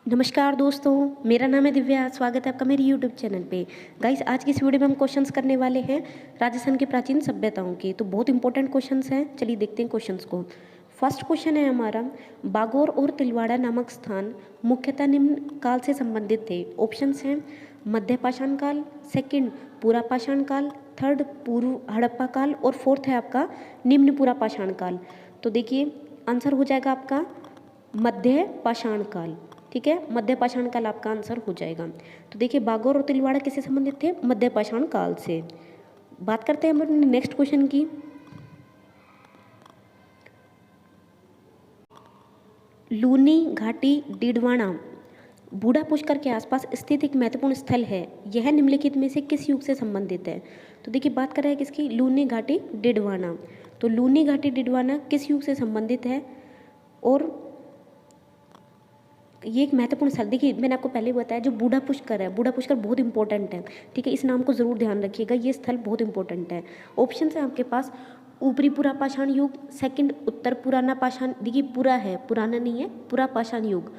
नमस्कार दोस्तों, मेरा नाम है दिव्या। स्वागत है आपका मेरे यूट्यूब चैनल पे। गाइस, आज की इस वीडियो में हम क्वेश्चंस करने वाले हैं राजस्थान की प्राचीन सभ्यताओं के। तो बहुत इंपॉर्टेंट क्वेश्चंस हैं, चलिए देखते हैं क्वेश्चंस को। फर्स्ट क्वेश्चन है हमारा, बागोर और तिलवाड़ा नामक स्थान मुख्यतः निम्न काल से संबंधित थे। ऑप्शंस हैं मध्य पाषाण काल, सेकंड पूरा पाषाण काल, थर्ड पूर्व हड़प्पा काल और फोर्थ है आपका निम्न पूरा पाषाण काल। तो देखिए आंसर हो जाएगा आपका मध्य पाषाण काल। ठीक है, मध्य पाषाण काल आपका आंसर हो जाएगा। तो देखिए बागोर और तिलवाड़ा किससे संबंधित थे? मध्य पाषाण काल से। बात करते हैं हम अपने नेक्स्ट क्वेश्चन की। लूनी घाटी डिडवाना बूढ़ा पुष्कर के आसपास स्थित एक महत्वपूर्ण स्थल है। यह निम्नलिखित में से किस युग से संबंधित है? तो देखिए बात कर रहे हैं किसकी? लूनी घाटी डिडवाना। तो लूनी घाटी डिडवाना किस युग से संबंधित है और ये एक महत्वपूर्ण स्थल। देखिए मैंने आपको पहले बताया जो बूढ़ा पुष्कर है, बूढ़ा पुष्कर बहुत इंपॉर्टेंट है। ठीक है, इस नाम को जरूर ध्यान रखिएगा, ये स्थल बहुत इंपॉर्टेंट है। ऑप्शन है आपके पास ऊपरी पुरा पाषाण युग, सेकंड उत्तर पुराना पाषाण, देखिए पूरा है, पुराना नहीं है, पुरा पाषाण युग।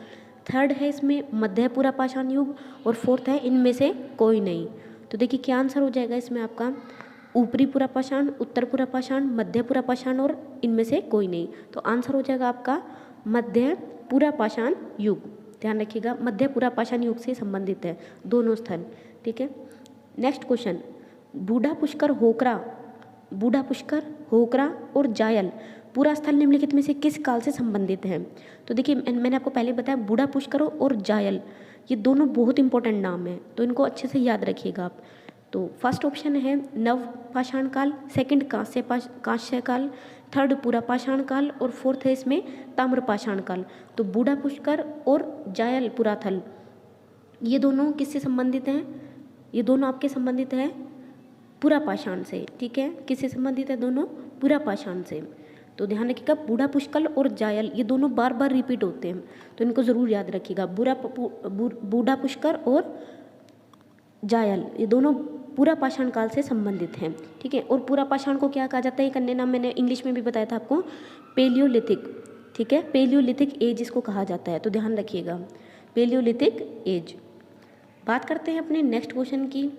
थर्ड है इसमें मध्य पुरा पाषाण युग और फोर्थ है इनमें से कोई नहीं। तो देखिए क्या आंसर हो जाएगा इसमें आपका? ऊपरी पुरा पाषाण, उत्तर पुरा पाषाण, मध्य पुरा पाषाण और इनमें से कोई नहीं। तो आंसर हो जाएगा आपका मध्य पुरा पाषाण युग। ध्यान रखिएगा, मध्य पुरा पाषाण युग से संबंधित है दोनों स्थल। ठीक है, नेक्स्ट क्वेश्चन, बूढ़ा पुष्कर होकरा, बूढ़ा पुष्कर होकरा और जायल पूरा स्थल निम्नलिखित में से किस काल से संबंधित है? तो देखिए मैंने आपको पहले बताया बूढ़ा पुष्कर और जायल ये दोनों बहुत इंपॉर्टेंट नाम है, तो इनको अच्छे से याद रखिएगा आप। तो फर्स्ट ऑप्शन है नव पाषाण काल, सेकंड कांस्य काल, थर्ड पूरा पाषाण काल और फोर्थ है इसमें ताम्र पाषाण काल। तो बूढ़ा पुष्कर और जायल पुराथल ये दोनों किससे संबंधित हैं? ये दोनों आपके संबंधित है पूरा पाषाण से। ठीक है, किससे संबंधित है? दोनों पूरा पाषाण से। तो ध्यान रखिएगा बूढ़ा पुष्कर और जायल ये दोनों बार बार रिपीट होते हैं, तो इनको जरूर याद रखिएगा। बूढ़ा पुष्कर और जायल ये दोनों पूरा पाषाण काल से संबंधित हैं। ठीक है, और पूरा पाषाण को क्या कहा जाता है? एक अन्य नाम मैंने इंग्लिश में भी बताया था आपको, पेलियोलिथिक। ठीक है, पेलियोलिथिक एज इसको कहा जाता है, तो ध्यान रखिएगा पेलियोलिथिक एज। बात करते हैं अपने नेक्स्ट क्वेश्चन की।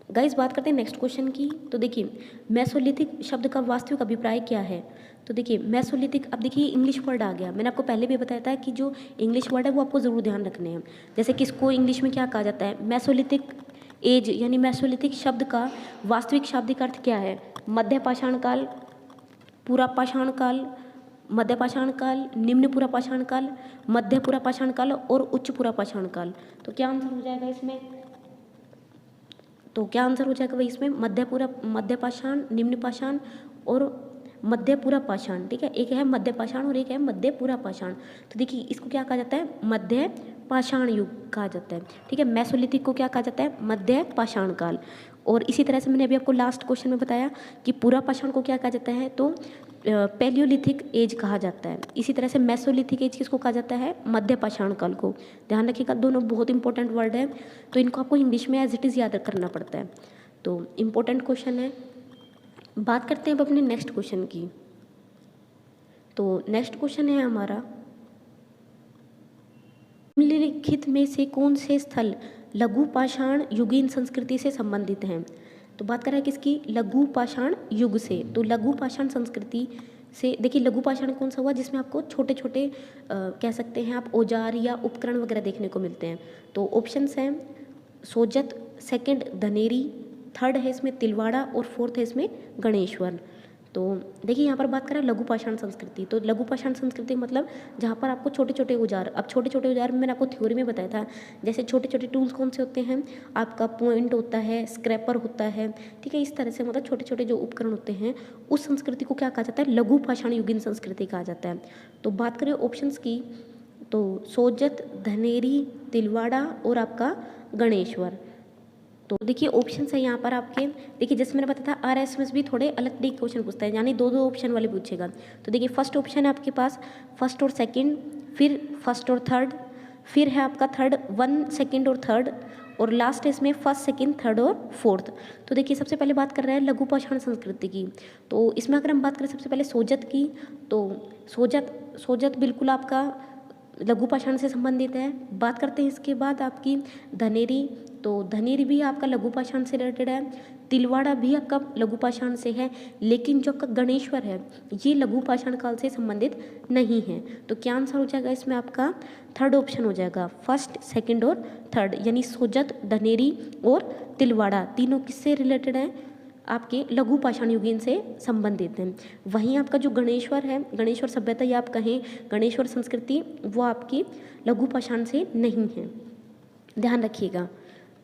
गाइस बात करते हैं नेक्स्ट क्वेश्चन की। तो देखिए मेसोलिथिक शब्द का वास्तविक अभिप्राय क्या है? तो देखिए मेसोलिथिक, अब देखिए इंग्लिश वर्ड आ गया। मैंने आपको पहले भी बताया था कि जो इंग्लिश वर्ड है वो आपको ज़रूर ध्यान रखने हैं। जैसे कि इसको इंग्लिश में क्या कहा जाता है? मेसोलिथिक एज यानी मेसोलिथिक शब्द का वास्तविक शाब्दिक अर्थ क्या है? मध्य पाषाण काल, पूरा पाषाण काल, मध्य पाषाण काल, निम्न पूरा पाषाण काल, मध्य पूरा पाषाण काल और उच्च पूरा पाषाण काल। तो क्या आंसर हो जाएगा इसमें? तो क्या आंसर हो जाएगा भाई इसमें? मध्य पाषाण, निम्न पाषाण और मध्य पूरा पाषाण। ठीक है, एक है मध्य पाषाण और एक है मध्य पूरा पाषाण। तो देखिए इसको क्या कहा जाता है? मध्य पाषाण युग कहा जाता है। ठीक है, मेसोलिथिक को क्या कहा जाता है? मध्य पाषाण काल। और इसी तरह से मैंने अभी आपको लास्ट क्वेश्चन में बताया कि पूरा पाषाण को क्या कहा जाता है? तो पेलियोलिथिक एज कहा जाता है। इसी तरह से मेसोलिथिक एज किसको कहा जाता है? मध्य पाषाण काल को। ध्यान रखिएगा, दोनों बहुत इंपॉर्टेंट वर्ड है, तो इनको आपको इंग्लिश में एज इट इज़ याद करना पड़ता है। तो इम्पोर्टेंट क्वेश्चन है। बात करते हैं अब अपने नेक्स्ट क्वेश्चन की। तो नेक्स्ट क्वेश्चन है हमारा, निम्नलिखित में से कौन से स्थल लघु पाषाण युगीन संस्कृति से संबंधित हैं? तो बात कर रहा है किसकी? लघु पाषाण युग से। तो लघु पाषाण संस्कृति से देखिए लघु पाषाण कौन सा हुआ जिसमें आपको छोटे छोटे कह सकते हैं आप औजार या उपकरण वगैरह देखने को मिलते हैं। तो ऑप्शंस हैं सोजत, सेकंड धनेरी, थर्ड है इसमें तिलवाड़ा और फोर्थ है इसमें गणेश्वर। तो देखिए यहाँ पर बात करें लघु पाषाण संस्कृति, तो लघु पाषाण संस्कृति मतलब जहाँ पर आपको छोटे छोटे औजार, अब छोटे छोटे औजार मैंने आपको थ्योरी में बताया था, जैसे छोटे छोटे टूल्स कौन से होते हैं? आपका पॉइंट होता है, स्क्रैपर होता है। ठीक है, इस तरह से मतलब छोटे छोटे जो उपकरण होते हैं उस संस्कृति को क्या कहा जाता है? लघु पाषाण युगीन संस्कृति कहा जाता है। तो बात करें ऑप्शंस की, तो सोजत, धनेरी, तिलवाड़ा और आपका गणेश्वर। तो देखिए ऑप्शन है यहाँ पर आपके, देखिए जैसे मैंने बताया था RS में भी थोड़े अलग तरीके क्वेश्चन पूछता है, यानी दो दो ऑप्शन वाले पूछेगा। तो देखिए फर्स्ट ऑप्शन है आपके पास फर्स्ट और सेकंड, फिर फर्स्ट और थर्ड, फिर है आपका थर्ड, वन सेकंड और थर्ड, और लास्ट है इसमें फर्स्ट सेकंड थर्ड और फोर्थ। तो देखिए सबसे पहले बात कर रहे हैं लघु पाषाण संस्कृति की। तो इसमें अगर हम बात करें सबसे पहले सोजत की, तो सोजत सोजत बिल्कुल आपका लघु पाषाण से संबंधित है। बात करते हैं इसके बाद आपकी धनेरी, तो धनेरी भी आपका लघु पाषाण से रिलेटेड है। तिलवाड़ा भी आपका लघु पाषाण से है, लेकिन जो आपका गणेश्वर है ये लघु पाषाण काल से संबंधित नहीं है। तो क्या आंसर हो जाएगा इसमें आपका थर्ड ऑप्शन हो जाएगा, फर्स्ट, सेकंड और थर्ड, यानी सोजत, धनेरी और तिलवाड़ा तीनों किससे रिलेटेड है, आपके लघु पाषाण युगीन से संबंधित हैं। वहीं आपका जो गणेश्वर है, गणेश्वर सभ्यता या आप कहें गणेश्वर संस्कृति, वो आपकी लघु पाषाण से नहीं है, ध्यान रखिएगा।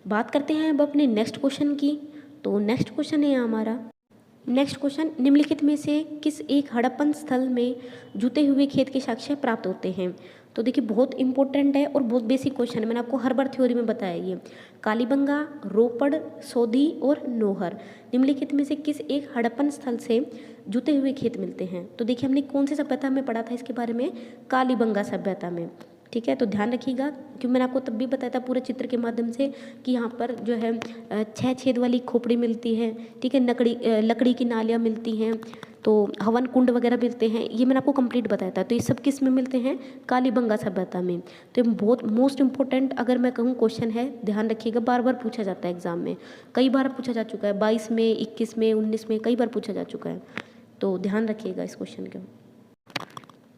बात करते हैं अब अपने नेक्स्ट क्वेश्चन की। तो नेक्स्ट क्वेश्चन है हमारा, नेक्स्ट क्वेश्चन, निम्नलिखित में से किस एक हड़प्पन स्थल में जुते हुए खेत के साक्ष्य प्राप्त होते हैं। तो देखिए बहुत इंपॉर्टेंट है और बहुत बेसिक क्वेश्चन है, मैंने आपको हर बार थ्योरी में बताया ये। कालीबंगा, रोपड़, सोधी और नौहर, निम्नलिखित में से किस एक हड़प्पन स्थल से जुते हुए खेत मिलते हैं। तो देखिए हमने कौन सी सभ्यता में पढ़ा था इसके बारे में, कालीबंगा सभ्यता में, ठीक है। तो ध्यान रखिएगा, क्योंकि मैंने आपको तब भी बताया था पूरे चित्र के माध्यम से कि यहाँ पर जो है 6 छेद वाली खोपड़ी मिलती है, ठीक है, लकड़ी की नालियाँ मिलती हैं, तो हवन कुंड वगैरह मिलते हैं, ये मैंने आपको कंप्लीट बताया था। तो ये सब किस में मिलते हैं, कालीबंगा सभ्यता में। तो ये बहुत मोस्ट इंपॉर्टेंट अगर मैं कहूँ क्वेश्चन है, ध्यान रखिएगा, बार बार पूछा जाता है एग्जाम में, कई बार पूछा जा चुका है, 22 में, 21 में, 19 में, कई बार पूछा जा चुका है। तो ध्यान रखिएगा इस क्वेश्चन का।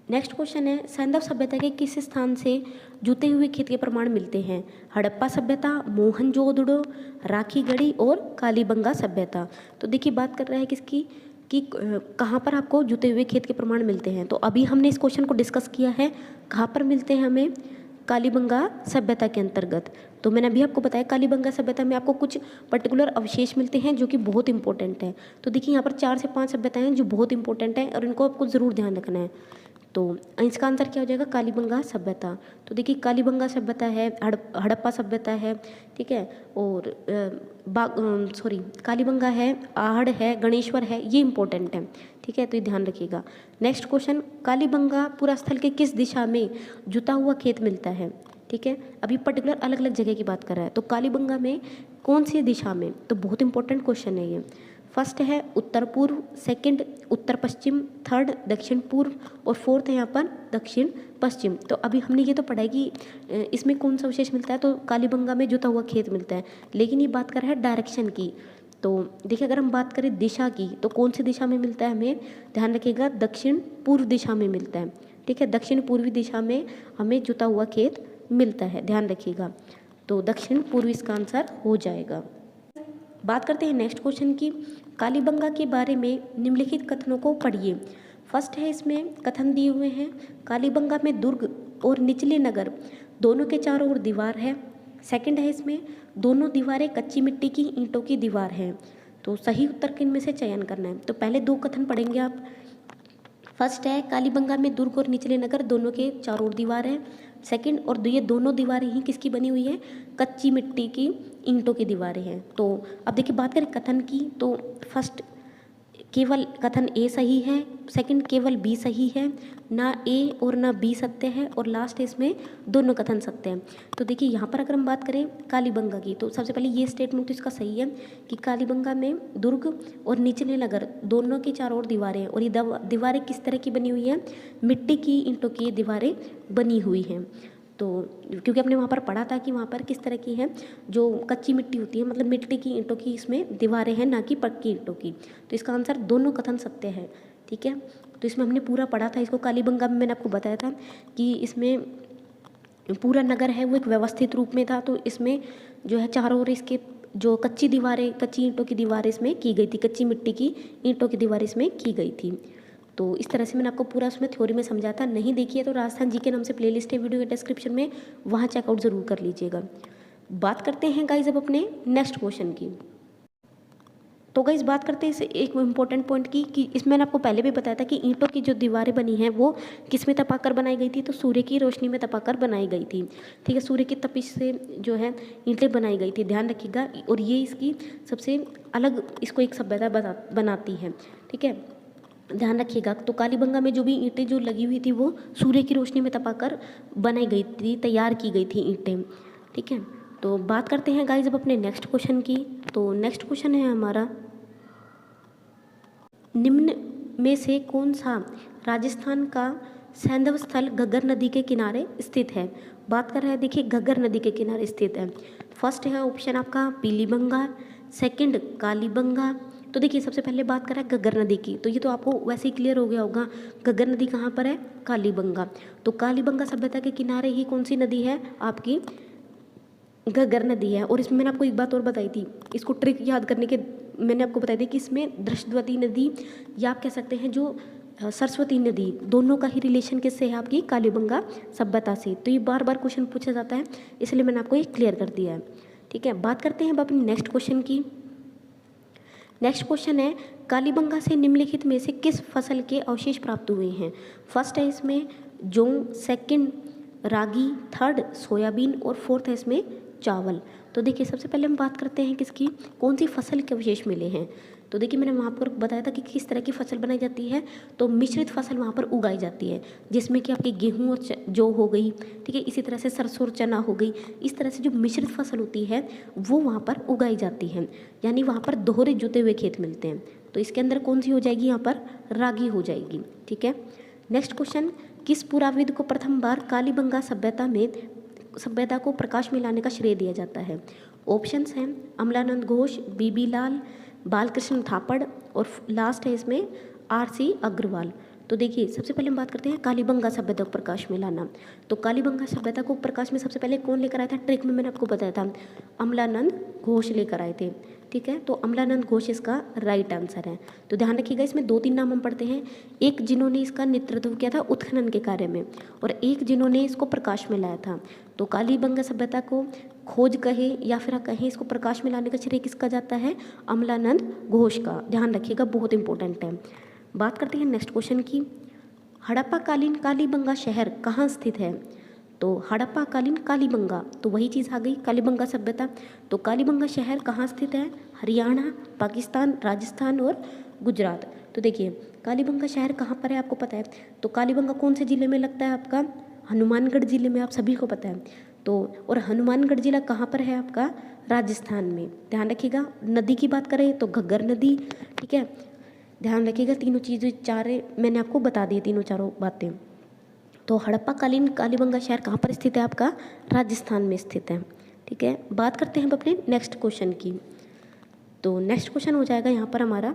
नेक्स्ट क्वेश्चन है, सैंधव सभ्यता के किस स्थान से जुते हुए खेत के प्रमाण मिलते हैं। हड़प्पा सभ्यता, मोहनजोदड़ो, राखीगढ़ी और कालीबंगा सभ्यता। तो देखिए बात कर रहा है किसकी, कि कहाँ पर आपको जुते हुए खेत के प्रमाण मिलते हैं। तो अभी हमने इस क्वेश्चन को डिस्कस किया है, कहाँ पर मिलते हैं हमें, कालीबंगा सभ्यता के अंतर्गत। तो मैंने अभी आपको बताया कालीबंगा सभ्यता में आपको कुछ पर्टिकुलर अवशेष मिलते हैं जो कि बहुत इंपॉर्टेंट है। तो देखिए यहाँ पर 4 से 5 सभ्यताएं हैं जो बहुत इंपॉर्टेंट है और इनको आपको ज़रूर ध्यान रखना है। तो इसका आंसर क्या हो जाएगा, कालीबंगा सभ्यता। तो देखिए कालीबंगा सभ्यता है, हड़प्पा सभ्यता है, ठीक है, और कालीबंगा है, आहड़ है, गणेश्वर है, ये इंपॉर्टेंट है, ठीक है, तो ये ध्यान रखिएगा। नेक्स्ट क्वेश्चन, कालीबंगा पूरा स्थल के किस दिशा में जुता हुआ खेत मिलता है, ठीक है। अभी पर्टिकुलर अलग अलग जगह की बात कर रहा है, तो कालीबंगा में कौन सी दिशा में, तो बहुत इंपॉर्टेंट क्वेश्चन है ये। फर्स्ट है उत्तर पूर्व, सेकंड उत्तर पश्चिम, थर्ड दक्षिण पूर्व और फोर्थ है यहाँ पर दक्षिण पश्चिम। तो अभी हमने ये तो पढ़ा है कि इसमें कौन सा अवशेष मिलता है, तो कालीबंगा में जुता हुआ खेत मिलता है, लेकिन ये बात कर रहा है डायरेक्शन की। तो देखिए अगर हम बात करें दिशा की, तो कौन सी दिशा में मिलता है हमें, ध्यान रखिएगा, दक्षिण पूर्व दिशा में मिलता है, ठीक है, दक्षिण पूर्वी दिशा में हमें जुता हुआ खेत मिलता है, ध्यान रखिएगा। तो दक्षिण पूर्व इसका आंसर हो जाएगा। बात करते हैं नेक्स्ट क्वेश्चन की, कालीबंगा के बारे में निम्नलिखित कथनों को पढ़िए। फर्स्ट है इसमें कथन दिए हुए हैं, कालीबंगा में दुर्ग और निचले नगर दोनों के चारों ओर दीवार है। सेकंड है इसमें दोनों दीवारें कच्ची मिट्टी की ईंटों की दीवार है। तो सही उत्तर किन में से चयन करना है, तो पहले 2 कथन पढ़ेंगे आप। फर्स्ट है कालीबंगा में दुर्ग और निचले नगर दोनों के चारों ओर दीवार है। सेकंड, और ये दोनों दीवारें ही किसकी बनी हुई है, कच्ची मिट्टी की ईंटों की दीवारें हैं। तो अब देखिए बात करें कथन की, तो फर्स्ट केवल कथन ए सही है, सेकंड केवल बी सही है, ना ए और ना बी सत्य है, और लास्ट इसमें दोनों कथन सत्य हैं। तो देखिए यहाँ पर अगर हम बात करें कालीबंगा की, तो सबसे पहले ये स्टेटमेंट तो इसका सही है कि कालीबंगा में दुर्ग और निचले नगर दोनों की चारों ओर दीवारें हैं, और ये दीवारें किस तरह की बनी हुई हैं, मिट्टी की ईंटों की दीवारें बनी हुई हैं। तो क्योंकि हमने वहाँ पर पढ़ा था कि वहाँ पर किस तरह की है, जो कच्ची मिट्टी होती है, मतलब मिट्टी की ईंटों की इसमें दीवारें हैं, ना कि पक्की ईंटों की। तो इसका आंसर दोनों कथन सत्य है, ठीक है। तो इसमें हमने पूरा पढ़ा था इसको, कालीबंगा में मैंने आपको बताया था कि इसमें पूरा नगर है वो एक व्यवस्थित रूप में था। तो इसमें जो है चारों ओर इसके जो कच्ची दीवारें, कच्ची ईंटों की दीवारें इसमें की गई थी, कच्ची मिट्टी की ईंटों की दीवार इसमें की गई थी। तो इस तरह से मैंने आपको पूरा उसमें थ्योरी में समझा था। नहीं देखिए तो राजस्थान जी के नाम से प्लेलिस्ट है वीडियो के डिस्क्रिप्शन में, वहाँ चेकआउट ज़रूर कर लीजिएगा। बात करते हैं गाइज अब अपने नेक्स्ट क्वेश्चन की। तो गाइज बात करते हैं इस एक इम्पोर्टेंट पॉइंट की, कि इसमें मैंने आपको पहले भी बताया था कि ईंटों की जो दीवारें बनी हैं वो किस में तपाकर बनाई गई थी, तो सूर्य की रोशनी में तपाकर बनाई गई थी, ठीक है। सूर्य की तपिश से जो है ईंटें बनाई गई थी, ध्यान रखिएगा। और ये इसकी सबसे अलग इसको एक सभ्यता बनाती है, ठीक है, ध्यान रखिएगा। तो कालीबंगा में जो भी ईंटें जो लगी हुई थी वो सूर्य की रोशनी में तपाकर बनाई गई थी, तैयार की गई थी ईंटें, ठीक है। तो बात करते हैं गाइज अब अपने नेक्स्ट क्वेश्चन की। तो नेक्स्ट क्वेश्चन है हमारा, निम्न में से कौन सा राजस्थान का सैंधव स्थल घग्गर नदी के किनारे स्थित है? बात कर रहे हैं, देखिए घग्गर नदी के किनारे स्थित है। फर्स्ट है ऑप्शन आपका पीलीबंगा, सेकंड कालीबंगा। तो देखिए सबसे पहले बात करें घग्गर नदी की, तो ये तो आपको वैसे ही क्लियर हो गया होगा, घग्गर नदी कहाँ पर है? कालीबंगा। तो कालीबंगा सभ्यता के किनारे ही कौन सी नदी है? आपकी घग्गर नदी है। और इसमें मैंने आपको एक बात और बताई थी, इसको ट्रिक याद करने के मैंने आपको बताई थी कि इसमें दृष्टवती नदी या आप कह सकते हैं जो सरस्वती नदी, दोनों का ही रिलेशन किससे है? आपकी कालीबंगा सभ्यता से। तो ये बार बार क्वेश्चन पूछा जाता है, इसलिए मैंने आपको ये क्लियर कर दिया है। ठीक है, बात करते हैं अब अपनी नेक्स्ट क्वेश्चन की। नेक्स्ट क्वेश्चन है, कालीबंगा से निम्नलिखित में से किस फसल के अवशेष प्राप्त हुए हैं? फर्स्ट है इसमें जौ, सेकंड रागी, थर्ड सोयाबीन और फोर्थ है इसमें चावल। तो देखिए सबसे पहले हम बात करते हैं किसकी, कौन सी फसल के अवशेष मिले हैं। तो देखिए मैंने वहाँ पर बताया था कि किस तरह की फसल बनाई जाती है, तो मिश्रित फसल वहाँ पर उगाई जाती है, जिसमें कि आपकी गेहूँ और जौ हो गई, ठीक है, इसी तरह से सरसों और चना हो गई। इस तरह से जो मिश्रित फसल होती है वो वहाँ पर उगाई जाती है, यानी वहाँ पर दोहरे जुते हुए खेत मिलते हैं। तो इसके अंदर कौन सी हो जाएगी? यहाँ पर रागी हो जाएगी। ठीक है, नेक्स्ट क्वेश्चन, किस पुराविद को प्रथम बार कालीबंगा सभ्यता को प्रकाश में लाने का श्रेय दिया जाता है? ऑप्शंस हैं अमलानंद घोष, बीबी लाल, बालकृष्ण थापड़ और लास्ट है इसमें आर.सी. अग्रवाल। तो देखिए सबसे पहले हम बात करते हैं कालीबंगा सभ्यता को प्रकाश में लाना। तो कालीबंगा सभ्यता को प्रकाश में सबसे पहले कौन लेकर आया था? ट्रिक में मैंने आपको बताया था, अमलानंद घोष लेकर आए थे। ठीक है, तो अमलानंद घोष इसका राइट आंसर है। तो ध्यान रखिएगा, इसमें 2-3 नाम हम पढ़ते हैं, एक जिन्होंने इसका नेतृत्व किया था उत्खनन के कार्य में और एक जिन्होंने इसको प्रकाश में लाया था। तो कालीबंगा सभ्यता को खोज कहे या फिर कहें इसको प्रकाश में लाने का श्रेय किसका जाता है? अमलानंद घोष का। ध्यान रखिएगा, बहुत इंपॉर्टेंट है। बात करते हैं नेक्स्ट क्वेश्चन की, हड़प्पा कालीन कालीबंगा शहर कहाँ स्थित है? तो हड़प्पा कालीन कालीबंगा, तो वही चीज़ आ गई कालीबंगा सभ्यता। तो कालीबंगा शहर कहाँ स्थित है? हरियाणा, पाकिस्तान, राजस्थान और गुजरात। तो देखिए कालीबंगा शहर कहाँ पर है आपको पता है? तो कालीबंगा कौन से ज़िले में लगता है आपका? हनुमानगढ़ ज़िले में, आप सभी को पता है। तो और हनुमानगढ़ ज़िला कहाँ पर है आपका? राजस्थान में। ध्यान रखिएगा, नदी की बात करें तो घग्गर नदी। ठीक है, ध्यान रखिएगा, तीनों चीज़ें चारे मैंने आपको बता दी, तीनों चारों बातें। तो हड़प्पा कालीन कालीबंगा शहर कहाँ पर स्थित है आपका? राजस्थान में स्थित है। ठीक है, बात करते हैं अब अपने नेक्स्ट क्वेश्चन की। तो नेक्स्ट क्वेश्चन हो जाएगा यहाँ पर हमारा,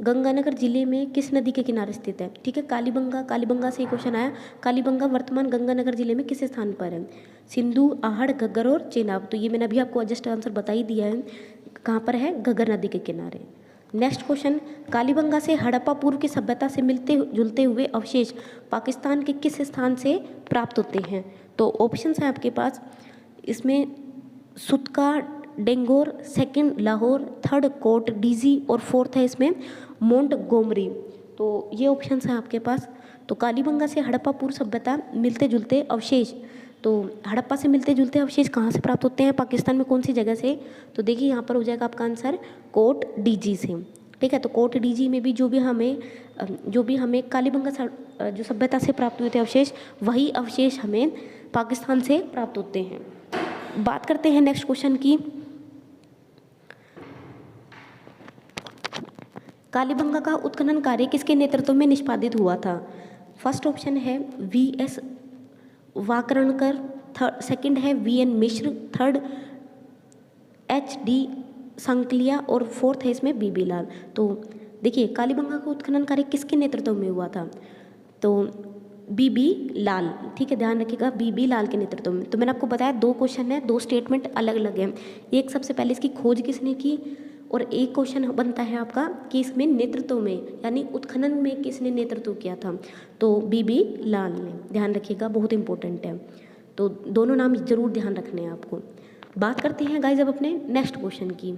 गंगानगर जिले में किस नदी के किनारे स्थित है? ठीक है, कालीबंगा से क्वेश्चन आया, कालीबंगा वर्तमान गंगानगर जिले में किस स्थान पर है? सिंधु, आहड़, घग्गर और चेनाब। तो ये मैंने अभी आपको जस्ट आंसर बता ही दिया है, कहाँ पर है? घग्गर नदी के किनारे। नेक्स्ट क्वेश्चन, कालीबंगा से हड़प्पा पूर्व की सभ्यता से मिलते जुलते हुए अवशेष पाकिस्तान के किस स्थान से प्राप्त होते हैं? तो ऑप्शंस हैं आपके पास, इसमें Sutkagendor, second Lahore, third Kot Diji और फोर्थ है इसमें मोंटगोमरी। तो ये ऑप्शंस हैं आपके पास। तो कालीबंगा से हड़प्पा पूर्व सभ्यता मिलते जुलते अवशेष, तो हड़प्पा से मिलते जुलते अवशेष कहाँ से प्राप्त होते हैं? पाकिस्तान में कौन सी जगह से? तो देखिए यहाँ पर हो जाएगा आपका आंसर कोट डीजी से। ठीक है, तो कोट डीजी में भी जो भी हमें कालीबंगा जो सभ्यता से प्राप्त हुए थे अवशेष, वही अवशेष हमें पाकिस्तान से प्राप्त होते हैं। बात करते हैं नेक्स्ट क्वेश्चन की, कालीबंगा का उत्खनन कार्य किसके नेतृत्व में निष्पादित हुआ था? फर्स्ट ऑप्शन है V.S. वाकरणकर, सेकंड है V.N. मिश्र, थर्ड H.D. संकलिया और फोर्थ है इसमें बीबी लाल। तो देखिए कालीबंगा का उत्खनन कार्य किसके नेतृत्व में हुआ था? तो बीबी लाल। ठीक है, ध्यान रखिएगा, बीबी लाल के नेतृत्व में। तो मैंने आपको बताया 2 क्वेश्चन है, 2 स्टेटमेंट अलग अलग हैं। एक सबसे पहले इसकी खोज किसने की और एक क्वेश्चन बनता है आपका कि इसमें नेतृत्व में यानी उत्खनन में किसने नेतृत्व किया था? तो बीबी लाल ने। ध्यान रखिएगा, बहुत इंपॉर्टेंट है। तो दोनों नाम जरूर ध्यान रखने हैं आपको। बात करते हैं गाइज अब अपने नेक्स्ट क्वेश्चन की।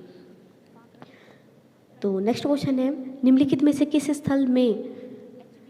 तो नेक्स्ट क्वेश्चन है, निम्नलिखित में से किस स्थल में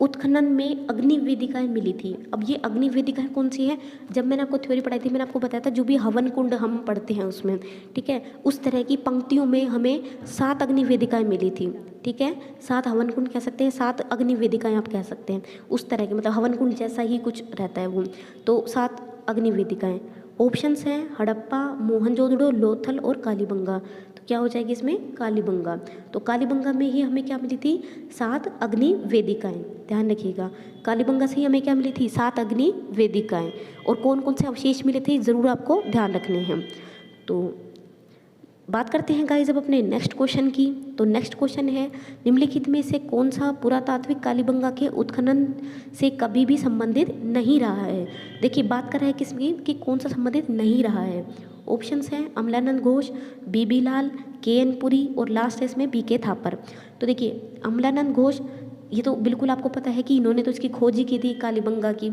उत्खनन में अग्नि वेदिकाएं मिली थी? अब ये अग्नि वेदिकाएं कौन सी है? जब मैंने आपको थ्योरी पढ़ाई थी मैंने आपको बताया था जो भी हवन कुंड हम पढ़ते हैं उसमें, ठीक है, उस तरह की पंक्तियों में हमें 7 अग्नि वेदिकाएं मिली थी। ठीक है, 7 हवन कुंड कह सकते हैं, 7 अग्नि वेदिकाएं आप कह सकते हैं, उस तरह के, मतलब हवन कुंड जैसा ही कुछ रहता है वो। तो 7 अग्नि वेदिकाएं, ऑप्शंस हैं हड़प्पा, मोहनजोदड़ो, लोथल और कालीबंगा। तो क्या हो जाएगी इसमें कालीबंगा। तो कालीबंगा में ही हमें क्या मिली थी 7 अग्नि वेदिकाएं, ध्यान रखिएगा। कालीबंगा से ही हमें क्या मिली थी 7 अग्नि वेदिकाएं। और कौन कौन से अवशेष मिले थे ज़रूर आपको ध्यान रखने हैं। तो बात करते हैं गाइस अब अपने नेक्स्ट क्वेश्चन की। तो नेक्स्ट क्वेश्चन है निम्नलिखित में से कौन सा पुरातात्विक कालीबंगा के उत्खनन से कभी भी संबंधित नहीं रहा है। देखिए बात कर रहा है किसकी कि कौन सा संबंधित नहीं रहा है। ऑप्शंस हैं अमलानंद घोष, बीबी लाल, के.एन. पुरी और लास्ट है इसमें बी.के. थापर। तो देखिए अमलानंद घोष ये तो बिल्कुल आपको पता है कि इन्होंने तो इसकी खोज ही की थी कालीबंगा की।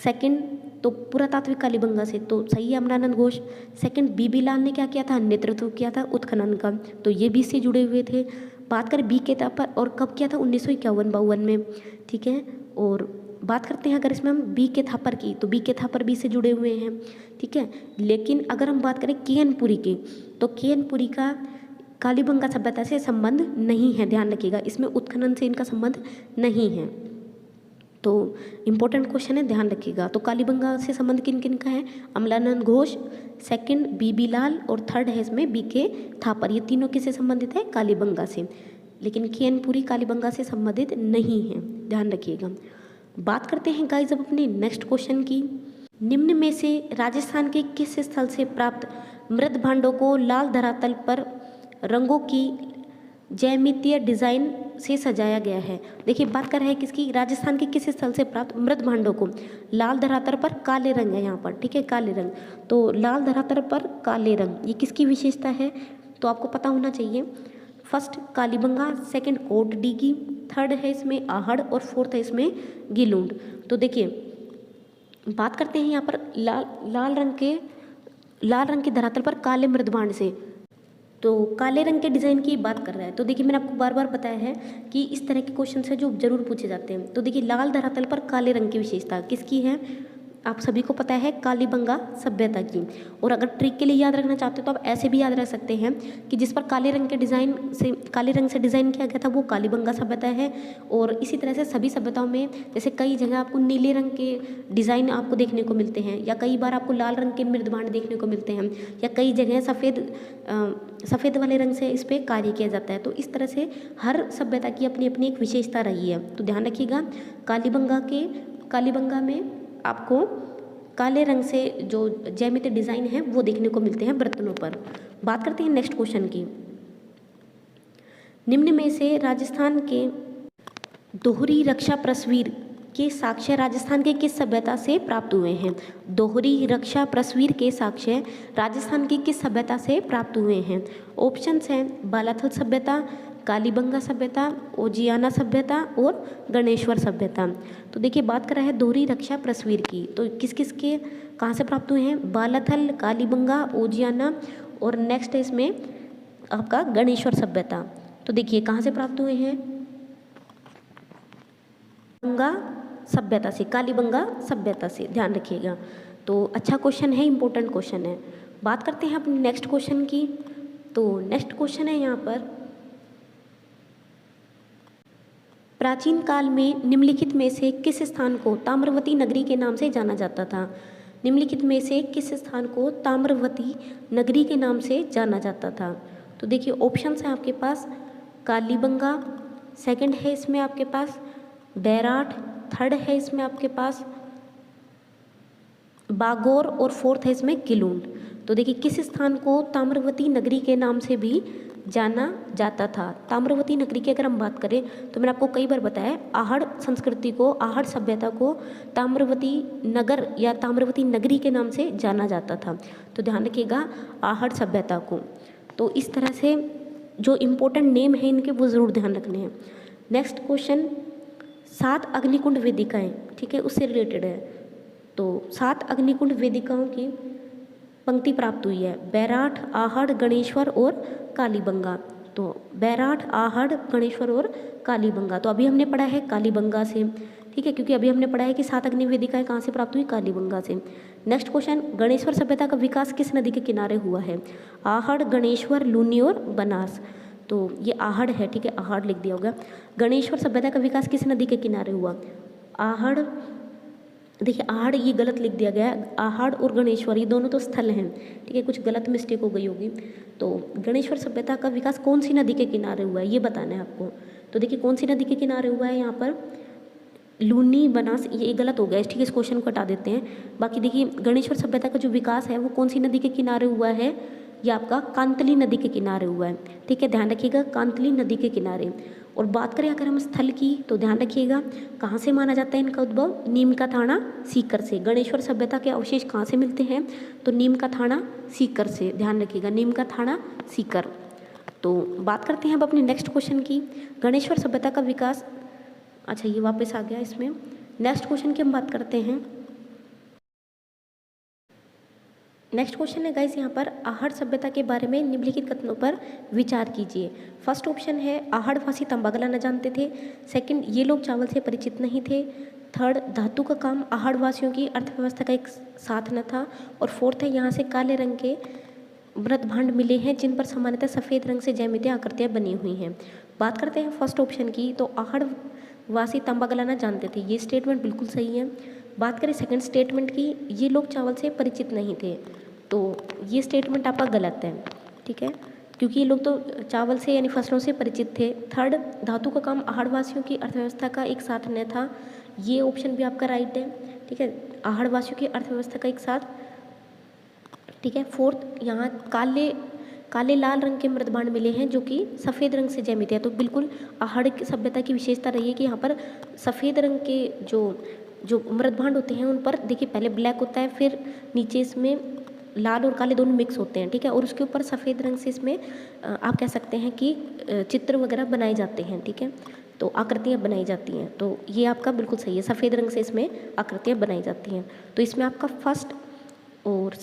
सेकंड तो पुरातात्विक कालीबंगा से तो सही है अमलानंद घोष। सेकंड बीबी लाल ने क्या किया था नेतृत्व किया था उत्खनन का, तो ये भी इससे जुड़े हुए थे। बात करें बी.के. थापर और कब किया था 1951-52 में, ठीक है। और बात करते हैं अगर इसमें हम बी.के. थापर की तो बी.के. थापर भी से जुड़े हुए हैं, ठीक है। लेकिन अगर हम बात करें के.एन. पुरी की तो के.एन. पुरी का कालीबंगा सभ्यता से संबंध नहीं है, ध्यान रखिएगा। इसमें उत्खनन से इनका संबंध नहीं है। तो इम्पोर्टेंट क्वेश्चन है, ध्यान रखिएगा। तो कालीबंगा से संबंध किन किन का है अमलानंद घोष, सेकंड बीबी लाल और थर्ड है इसमें बी.के. थापर। ये तीनों किससे संबंधित है कालीबंगा से। लेकिन के.एन. पुरी कालीबंगा से संबंधित नहीं है, ध्यान रखिएगा। बात करते हैं गाइस अब अपने नेक्स्ट क्वेश्चन की। निम्न में से राजस्थान के किस स्थल से प्राप्त मृत भांडों को लाल धरातल पर रंगों की ज्यामितीय डिज़ाइन से सजाया गया है। देखिए बात कर रहे हैं किसकी राजस्थान के किस स्थल से प्राप्त मृत भांडों को लाल धरातल पर काले रंग है यहाँ पर, ठीक है काले रंग। तो लाल धरातल पर काले रंग ये किसकी विशेषता है तो आपको पता होना चाहिए। First Kalibanga, second Kot Diji, third है इसमें आहड़ और फोर्थ है इसमें गिलूंड। तो देखिए बात करते हैं यहाँ पर लाल रंग के धरातल पर काले मृदभांड से, तो काले रंग के डिज़ाइन की बात कर रहा है। तो देखिए मैंने आपको बार बार बताया है कि इस तरह के क्वेश्चन है जो जरूर पूछे जाते हैं। तो देखिए लाल धरातल पर काले रंग की विशेषता किसकी है आप सभी को पता है कालीबंगा सभ्यता की। और अगर ट्रिक के लिए याद रखना चाहते हो तो आप ऐसे भी याद रख सकते हैं कि जिस पर काले रंग से डिज़ाइन किया गया था वो कालीबंगा सभ्यता है। और इसी तरह से सभी सभ्यताओं में जैसे कई जगह आपको नीले रंग के डिज़ाइन आपको देखने को मिलते हैं या कई बार आपको लाल रंग के मृदभांड देखने को मिलते हैं या कई जगह सफ़ेद वाले रंग से इस पर कार्य किया जाता है। तो इस तरह से हर सभ्यता की अपनी अपनी एक विशेषता रही है। तो ध्यान रखिएगा कालीबंगा में आपको काले रंग से जो ज्यामितीय डिज़ाइन है वो देखने को मिलते हैं बर्तनों पर। बात करते हैं नेक्स्ट क्वेश्चन की। निम्न में से राजस्थान के दोहरी रक्षा प्रस्वीर के साक्ष्य राजस्थान के किस सभ्यता से प्राप्त हुए हैं। दोहरी रक्षा प्रस्वीर के साक्ष्य राजस्थान की किस सभ्यता से प्राप्त हुए हैं। ऑप्शंस हैं बालाथल सभ्यता, कालीबंगा सभ्यता, ओजियाना सभ्यता और गणेश्वर सभ्यता। तो देखिए बात कर रहा है दोहरी रक्षा प्रस्वीर की, तो किस किस के कहाँ से प्राप्त हुए हैं बालाथल, कालीबंगा, ओजियाना और नेक्स्ट है इसमें आपका गणेश्वर सभ्यता। तो देखिए कहाँ से प्राप्त हुए हैं सभ्यता से, कालीबंगा सभ्यता से, ध्यान रखिएगा। तो अच्छा क्वेश्चन है, इंपॉर्टेंट क्वेश्चन है। बात करते हैं अपने नेक्स्ट क्वेश्चन की। तो नेक्स्ट क्वेश्चन है यहाँ पर प्राचीन काल में निम्नलिखित में से किस स्थान को ताम्रवती नगरी के नाम से जाना जाता था। निम्नलिखित में से किस स्थान को ताम्रवती नगरी के नाम से जाना जाता था। तो देखिए ऑप्शंस हैं आपके पास कालीबंगा, सेकंड है इसमें आपके पास बैराठ, थर्ड है इसमें आपके पास बागौर और फोर्थ है इसमें गिलूंड। तो देखिए किस स्थान को ताम्रवती नगरी के नाम से भी जाना जाता था। ताम्रवती नगरी की अगर हम बात करें तो मैंने आपको कई बार बताया आहड़ संस्कृति को, आहड़ सभ्यता को ताम्रवती नगर या ताम्रवती नगरी के नाम से जाना जाता था। तो ध्यान रखिएगा आहड़ सभ्यता को। तो इस तरह से जो इम्पोर्टेंट नेम है इनके वो ज़रूर ध्यान रखने हैं। नेक्स्ट क्वेश्चन 7 अग्निकुंड वेदिकाएं, ठीक है, उससे रिलेटेड है। तो 7 अग्निकुंड वेदिकाओं की पंक्ति प्राप्त हुई है बैराठ, आहड़, गणेश्वर और कालीबंगा। तो बैराठ, आहड़, गणेश्वर और कालीबंगा। तो अभी हमने पढ़ा है कालीबंगा से, ठीक है, क्योंकि अभी हमने पढ़ा है कि 7 अग्नि वेदिकाएं कहाँ से प्राप्त हुई कालीबंगा से। नेक्स्ट क्वेश्चन गणेश्वर सभ्यता का विकास किस नदी के किनारे हुआ है। आहड़, गणेश्वर, लूनी और बनास। तो ये आहड़ है, ठीक है, आहड़ लिख दिया होगा। गणेश्वर सभ्यता का विकास किस नदी के किनारे हुआ। आहड़ देखिए आहड़ ये गलत लिख दिया गया है, आहड़ और गणेश्वर ये दोनों तो स्थल हैं, ठीक है, कुछ गलत मिस्टेक हो गई होगी। तो गणेश्वर सभ्यता का विकास कौन सी नदी के किनारे हुआ है ये बताना है आपको। तो देखिए कौन सी नदी के किनारे हुआ है यहाँ पर, लूनी बनास, ये गलत हो गया, ठीक है, इस क्वेश्चन को हटा देते हैं। बाकी देखिए गणेश्वर सभ्यता का जो विकास है वो कौन सी नदी के किनारे हुआ है, ये आपका कांतली नदी के किनारे हुआ है, ठीक है, ध्यान रखिएगा, कांतली नदी के किनारे। और बात करें अगर हम स्थल की तो ध्यान रखिएगा कहाँ से माना जाता है इनका उद्भव, नीम का थाना सीकर से। गणेश्वर सभ्यता के अवशेष कहाँ से मिलते हैं, तो नीम का थाना सीकर से, ध्यान रखिएगा, नीम का थाना सीकर। तो बात करते हैं अब अपने नेक्स्ट क्वेश्चन की, गणेश्वर सभ्यता का विकास, अच्छा ये वापस आ गया इसमें। नेक्स्ट क्वेश्चन की हम बात करते हैं। नेक्स्ट क्वेश्चन है गाइस यहाँ पर, आहड़ सभ्यता के बारे में निम्नलिखित कथनों पर विचार कीजिए। फर्स्ट ऑप्शन है आहड़वासी तंबा गलाना जानते थे। सेकंड, ये लोग चावल से परिचित नहीं थे। थर्ड, धातु का काम आहड़वासियों की अर्थव्यवस्था का एक साधन था। और फोर्थ है यहाँ से काले रंग के मृत भांड मिले हैं जिन पर सामान्यतः सफ़ेद रंग से ज्यामितीय आकृतियाँ बनी हुई हैं। बात करते हैं फर्स्ट ऑप्शन की, तो आहड़वासी तंबा गलाना जानते थे, ये स्टेटमेंट बिल्कुल सही है। बात करें सेकंड स्टेटमेंट की, ये लोग चावल से परिचित नहीं थे, तो ये स्टेटमेंट आपका गलत है, ठीक है, क्योंकि ये लोग तो चावल से यानी फसलों से परिचित थे। थर्ड, धातु का काम आहड़वासियों की अर्थव्यवस्था का एक साधन था, ये ऑप्शन भी आपका राइट है, ठीक है, आहड़वासियों की अर्थव्यवस्था का एक साथ, ठीक है। फोर्थ, यहाँ काले लाल रंग के मृदभांड मिले हैं जो कि सफ़ेद रंग से जैमित है, तो बिल्कुल आहड़ की सभ्यता की विशेषता रही है कि यहाँ पर सफ़ेद रंग के जो मृदभांड होते हैं उन पर देखिए पहले ब्लैक होता है, फिर नीचे इसमें लाल और काले दोनों मिक्स होते हैं, ठीक है, और उसके ऊपर सफ़ेद रंग से इसमें आप कह सकते हैं कि चित्र वगैरह बनाए जाते हैं, ठीक है, तो आकृतियाँ बनाई जाती हैं। तो ये आपका बिल्कुल सही है, सफ़ेद रंग से इसमें आकृतियाँ बनाई जाती हैं। तो इसमें आपका फर्स्ट और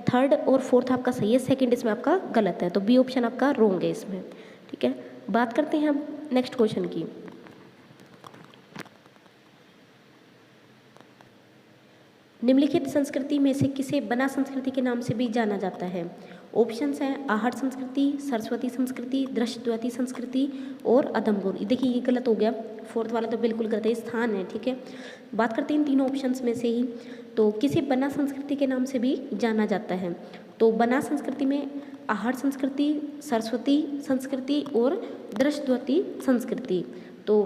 थर्ड और फोर्थ आपका सही है, सेकंड इसमें आपका गलत है, तो बी ऑप्शन आपका रोंग है इसमें, ठीक है। बात करते हैं हम नेक्स्ट क्वेश्चन की। निम्नलिखित संस्कृति में से किसे बना संस्कृति के नाम से भी जाना जाता है। ऑप्शंस हैं आहड़ संस्कृति, सरस्वती संस्कृति, दृश्यद्वती संस्कृति और अदमगुर। देखिए ये गलत हो गया, फोर्थ वाला तो बिल्कुल गलत है, स्थान है, ठीक है। बात करते हैं इन तीनों ऑप्शंस में से ही, तो किसे बना संस्कृति के नाम से भी जाना जाता है, तो बना संस्कृति में आहड़ संस्कृति, सरस्वती संस्कृति और दृश्यद्वती संस्कृति। तो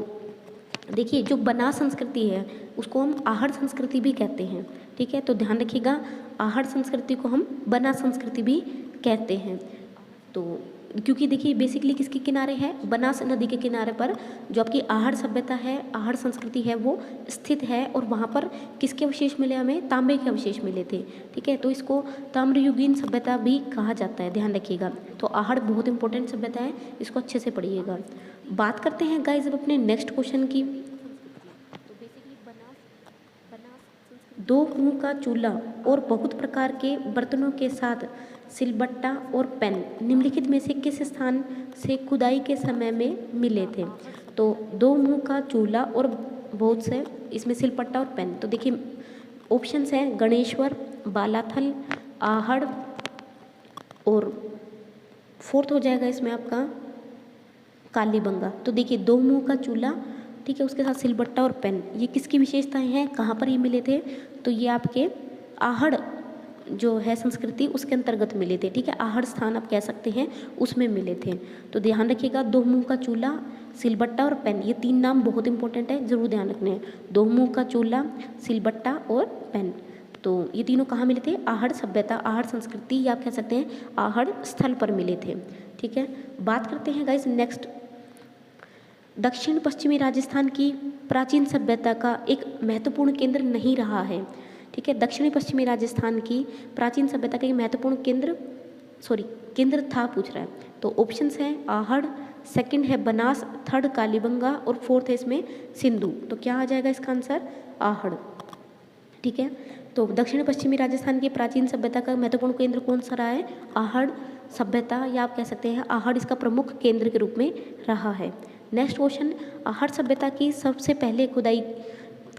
देखिए जो बना संस्कृति है उसको हम आहड़ संस्कृति भी कहते हैं, ठीक है, तो ध्यान रखिएगा आहड़ संस्कृति को हम बना संस्कृति भी कहते हैं। तो क्योंकि देखिए बेसिकली किसके किनारे है, बनास नदी के किनारे पर जो आपकी आहड़ सभ्यता है, आहड़ संस्कृति है वो स्थित है, और वहाँ पर किसके अवशेष मिले, हमें तांबे के अवशेष मिले थे, ठीक है, तो इसको ताम्रयुगीन सभ्यता भी कहा जाता है, ध्यान रखिएगा। तो आहड़ बहुत इंपॉर्टेंट सभ्यता है, इसको अच्छे से पढ़िएगा। बात करते हैं गाइस अब अपने नेक्स्ट क्वेश्चन की। दो मुंह का चूल्हा और बहुत प्रकार के बर्तनों के साथ सिलबट्टा और पेन निम्नलिखित में से किस स्थान से खुदाई के समय में मिले थे। तो दो मुंह का चूल्हा और बहुत से इसमें सिलबट्टा और पेन, तो देखिए ऑप्शंस हैं गणेश्वर, बालाथल, आहड़ और फोर्थ हो जाएगा इसमें आपका कालीबंगा। तो देखिए दो मुंह का चूल्हा, ठीक है, उसके साथ सिलबट्टा और पेन, ये किसकी विशेषताएं हैं, कहाँ पर ये मिले थे, तो ये आपके आहड़ जो है संस्कृति उसके अंतर्गत मिले थे, ठीक है, आहड़ स्थान आप कह सकते हैं उसमें मिले थे। तो ध्यान रखिएगा दो मुंह का चूल्हा, सिलबट्टा और पेन, ये तीन नाम बहुत इंपॉर्टेंट है, जरूर ध्यान रखने हैं। दो मुंह का चूल्हा, सिलबट्टा और पेन, तो ये तीनों कहाँ मिले थे, आहड़ सभ्यता, आहड़ संस्कृति या आप कह सकते हैं आहड़ स्थल पर मिले थे, ठीक है। बात करते हैं गाइस नेक्स्ट, दक्षिण पश्चिमी राजस्थान की प्राचीन सभ्यता का एक महत्वपूर्ण केंद्र नहीं रहा है, ठीक है, दक्षिणी पश्चिमी राजस्थान की प्राचीन सभ्यता का एक महत्वपूर्ण केंद्र था पूछ रहा है। तो ऑप्शंस हैं आहड़, सेकंड है बनास, थर्ड कालीबंगा और फोर्थ है इसमें सिंधु। तो क्या आ जाएगा इसका आंसर, आहड़, ठीक है। तो दक्षिण पश्चिमी राजस्थान की प्राचीन सभ्यता का महत्वपूर्ण केंद्र कौन सा रहा है, आहड़ सभ्यता, या आप कह सकते हैं आहड़ इसका प्रमुख केंद्र के रूप में रहा है। नेक्स्ट क्वेश्चन, आहड़ सभ्यता की सबसे पहले खुदाई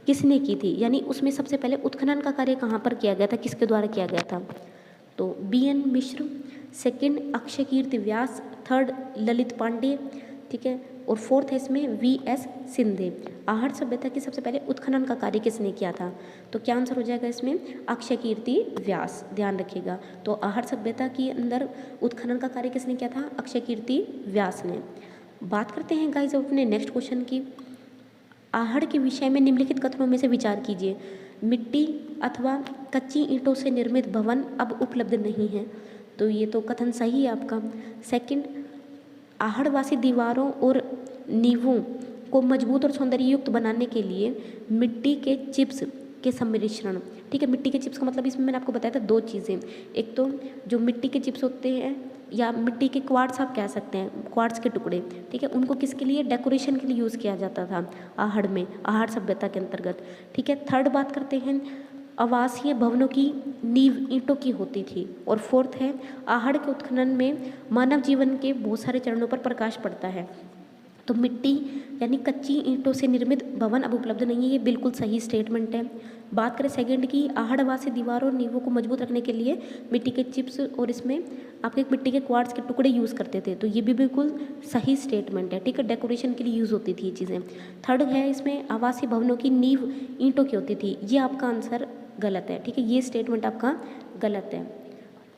किसने की थी, यानी उसमें सबसे पहले उत्खनन का कार्य कहाँ पर किया गया था, किसके द्वारा किया गया था। तो BN मिश्र, सेकंड अक्षय कीर्ति व्यास, थर्ड ललित पांडे, ठीक है, और फोर्थ है इसमें वी.एस. सिंधे। आहड़ सभ्यता की सबसे पहले उत्खनन का कार्य किसने किया था? तो क्या आंसर हो जाएगा इसमें? अक्षय कीर्ति व्यास, ध्यान रखिएगा। तो आहड़ सभ्यता के अंदर उत्खनन का कार्य किसने किया था? अक्षय कीर्ति व्यास ने। बात करते हैं गाइस अपने नेक्स्ट क्वेश्चन की। आहड़ के विषय में निम्नलिखित कथनों में से विचार कीजिए। मिट्टी अथवा कच्ची ईंटों से निर्मित भवन अब उपलब्ध नहीं है, तो ये तो कथन सही है आपका। सेकंड, आहड़वासी दीवारों और नींवों को मजबूत और सौंदर्ययुक्त बनाने के लिए मिट्टी के चिप्स के सम्मिश्रण, ठीक है, मिट्टी के चिप्स का मतलब इसमें मैंने आपको बताया था 2 चीज़ें। एक तो जो मिट्टी के चिप्स होते हैं या मिट्टी के क्वार्ट्स आप कह सकते हैं, क्वार्ट्स के टुकड़े, ठीक है, उनको किसके लिए? डेकोरेशन के लिए यूज़ किया जाता था आहड़ में, आहड़ सभ्यता के अंतर्गत, ठीक है। थर्ड बात करते हैं, आवासीय भवनों की नींव ईंटों की होती थी। और फोर्थ है, आहड़ के उत्खनन में मानव जीवन के बहुत सारे चरणों पर प्रकाश पड़ता है। तो मिट्टी यानी कच्ची ईंटों से निर्मित भवन अब उपलब्ध नहीं है, ये बिल्कुल सही स्टेटमेंट है। बात करें सेकंड की, आहड़वासी दीवारों और नींवों को मजबूत रखने के लिए मिट्टी के चिप्स और इसमें आपके मिट्टी के क्वार्ट्स के टुकड़े यूज़ करते थे, तो ये भी बिल्कुल सही स्टेटमेंट है, ठीक है, डेकोरेशन के लिए यूज़ होती थी ये चीज़ें। थर्ड है इसमें आवासीय भवनों की नींव ईंटों की होती थी, ये आपका आंसर गलत है, ठीक है, ये स्टेटमेंट आपका गलत है।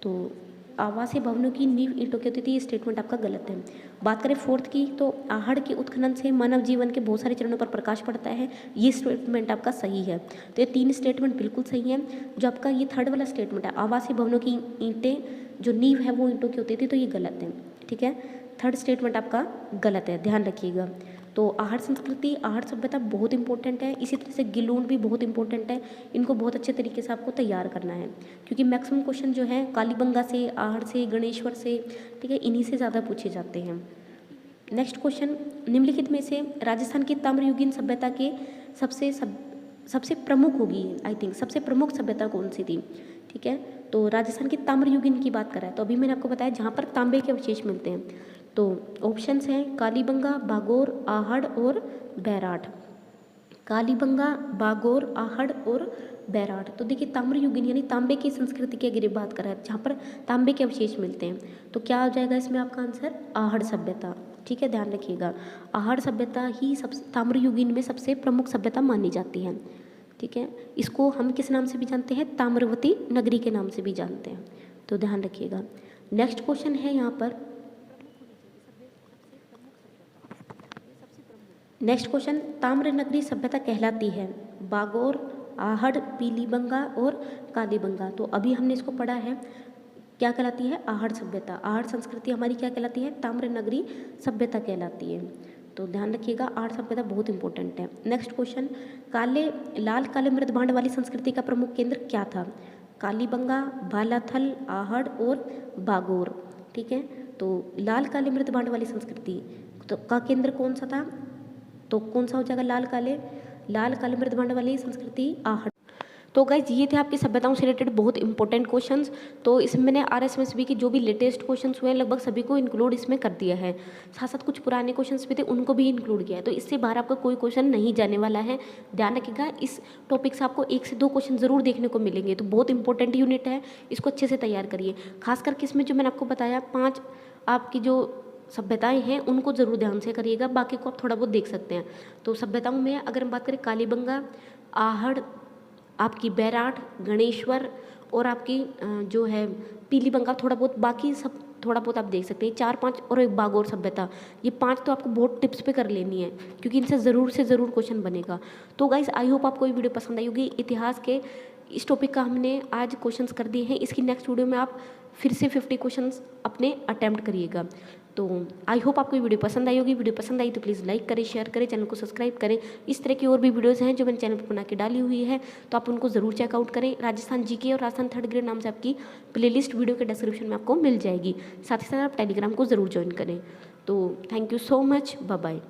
तो आवासीय भवनों की नींव ईंटों की होती थी, ये स्टेटमेंट आपका गलत है। बात करें फोर्थ की, तो आहड़ के उत्खनन से मानव जीवन के बहुत सारे चरणों पर प्रकाश पड़ता है, ये स्टेटमेंट आपका सही है। तो ये 3 स्टेटमेंट बिल्कुल सही है। जो आपका ये थर्ड वाला स्टेटमेंट है, आवासीय भवनों की ईंटें जो नींव है वो ईंटों की होती थी, तो ये गलत है, ठीक है, थर्ड स्टेटमेंट आपका गलत है, ध्यान रखिएगा। तो आहड़ संस्कृति, आहड़ सभ्यता बहुत इंपॉर्टेंट है, इसी तरह से गिलून भी बहुत इंपॉर्टेंट है, इनको बहुत अच्छे तरीके से आपको तैयार करना है, क्योंकि मैक्सिमम क्वेश्चन जो है कालीबंगा से, आहड़ से, गणेश्वर से, ठीक है, इन्हीं से ज़्यादा पूछे जाते हैं। नेक्स्ट क्वेश्चन, निम्नलिखित में से राजस्थान की ताम्रयुगीन सभ्यता के सबसे प्रमुख होगी, आई थिंक सबसे प्रमुख सभ्यता कौन सी थी, ठीक है, तो राजस्थान की ताम्रयुगीन की बात करें तो अभी मैंने आपको बताया जहाँ पर तांबे के अवशेष मिलते हैं, तो ऑप्शंस हैं कालीबंगा, बागोर, आहड़ और बैराठ। कालीबंगा, बागोर, आहड़ और बैराठ। तो देखिए ताम्रयुगीन यानी तांबे की संस्कृति की अगर बात करें जहाँ पर तांबे के अवशेष मिलते हैं, तो क्या हो जाएगा इसमें आपका आंसर? आहड़ सभ्यता, ठीक है, ध्यान रखिएगा। आहड़ सभ्यता ही ताम्रयुगीन में सबसे प्रमुख सभ्यता मानी जाती है, ठीक है। इसको हम किस नाम से भी जानते हैं? ताम्रवती नगरी के नाम से भी जानते हैं, तो ध्यान रखिएगा। नेक्स्ट क्वेश्चन है यहाँ पर, नेक्स्ट क्वेश्चन, ताम्र नगरी सभ्यता कहलाती है बागोर, आहड़, पीलीबंगा और कालीबंगा। तो अभी हमने इसको पढ़ा है, क्या कहलाती है? आहड़ सभ्यता। आहड़ संस्कृति हमारी क्या कहलाती है? ताम्र नगरी सभ्यता कहलाती है, तो ध्यान रखिएगा, आहड़ सभ्यता बहुत इंपॉर्टेंट है। नेक्स्ट क्वेश्चन, लाल काले मृदभांड वाली संस्कृति का प्रमुख केंद्र क्या था? कालीबंगा, बालाथल, आहड़ और बागोर, ठीक है। तो लाल काले मृदभांड वाली संस्कृति तो का केंद्र कौन सा था? तो कौन सा हो जाएगा? लाल काले मृदभांड वाली संस्कृति आहड़। तो गाइज ये थे आपकी सभ्यताओं से रिलेटेड बहुत इंपॉर्टेंट क्वेश्चंस। तो इसमें मैंने आरएसएमएसबी की जो भी लेटेस्ट क्वेश्चंस हुए हैं लगभग सभी को इंक्लूड इसमें कर दिया है, साथ साथ कुछ पुराने क्वेश्चंस भी थे उनको भी इंक्लूड किया है, तो इससे बाहर आपका कोई क्वेश्चन नहीं जाने वाला है। ध्यान रखिएगा, इस टॉपिक से आपको 1 से 2 क्वेश्चन जरूर देखने को मिलेंगे, तो बहुत इंपॉर्टेंट यूनिट है, इसको अच्छे से तैयार करिए। खास करके इसमें जो मैंने आपको बताया 5 आपकी जो सभ्यताएं हैं उनको जरूर ध्यान से करिएगा, बाकी को आप थोड़ा बहुत देख सकते हैं। तो सभ्यताओं में अगर हम बात करें कालीबंगा, आहड़, आपकी बैराठ, गणेश्वर और आपकी जो है पीलीबंगा, थोड़ा बहुत, बाकी सब थोड़ा बहुत आप देख सकते हैं, 4-5 और एक बागोर सभ्यता, ये 5 तो आपको बहुत टिप्स पे कर लेनी है क्योंकि इनसे ज़रूर से ज़रूर क्वेश्चन बनेगा। तो गाइस आई होप आपको ये वीडियो पसंद आई होगी। इतिहास के इस टॉपिक का हमने आज क्वेश्चंस कर दिए हैं, इसकी नेक्स्ट वीडियो में आप फिर से 50 क्वेश्चंस अपने अटैम्प्ट करिएगा। तो आई होप आपको ये वीडियो पसंद आई होगी। वीडियो पसंद आई तो प्लीज़ लाइक करें, शेयर करें, चैनल को सब्सक्राइब करें। इस तरह की और भी वीडियोज़ हैं जो मैंने चैनल पर बना के डाली हुई है, तो आप उनको ज़रूर चेकआउट करें। राजस्थान जीके और राजस्थान थर्ड ग्रेड नाम से आपकी प्लेलिस्ट वीडियो के डिस्क्रिप्शन में आपको मिल जाएगी। साथ ही साथ आप टेलीग्राम को ज़रूर ज्वाइन करें। तो thank you so much, bye bye.